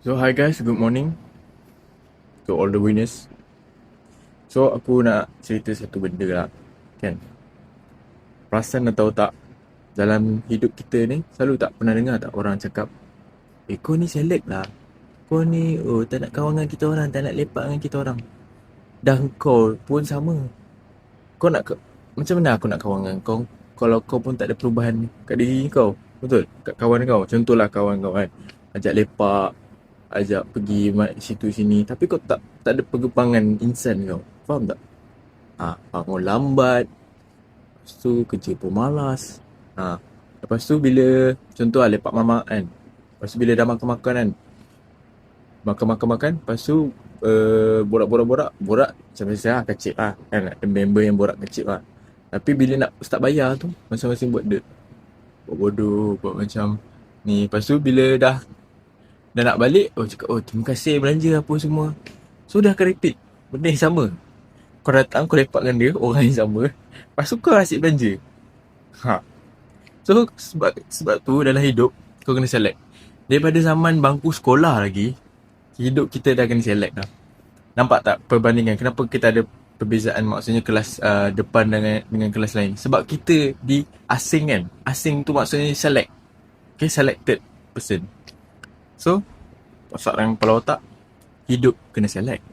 So hi guys, good morning to all the winners. So aku nak cerita satu benda lah, kan? Perasan atau tak, dalam hidup kita ni selalu tak pernah dengar tak orang cakap, kau ni selek lah, kau ni tak nak kawan dengan kita orang, tak nak lepak dengan kita orang. Dah kau pun sama. Kau nak macam mana aku nak kawan dengan kau kalau kau pun tak ada perubahan kat diri kau? Betul? Kat kawan kau. Contohlah kawan kau kan, ajak lepak, ajak pergi situ sini, tapi kau tak ada perkembangan insan kau. Faham tak? Bangun lambat, lepas tu kerja pun malas. Lepas tu bila contoh lepak mamak kan. Lepas tu bila dah makan-makan kan, makan-makan, lepas tu borak macam biasa lah, kecil lah kan, ada member yang borak kecil lah. Tapi bila nak start bayar tu, masing-masing buat bodoh, buat macam ni. Lepas tu bila dah nak balik, cakap terima kasih belanja apa semua. So dah akan repeat benda yang sama. Kau datang, kau lepak dengan dia, orang yang sama, lepas tu kau asyik belanja. So sebab tu dalam hidup kau kena select. Daripada zaman bangku sekolah lagi, hidup kita dah kena select dah. Nampak tak perbandingan? Kenapa kita ada perbezaan, maksudnya kelas depan dengan kelas lain? Sebab kita di asing kan. Asing tu maksudnya select. Okay, selected person. So, soalan kepala otak, hidup kena select.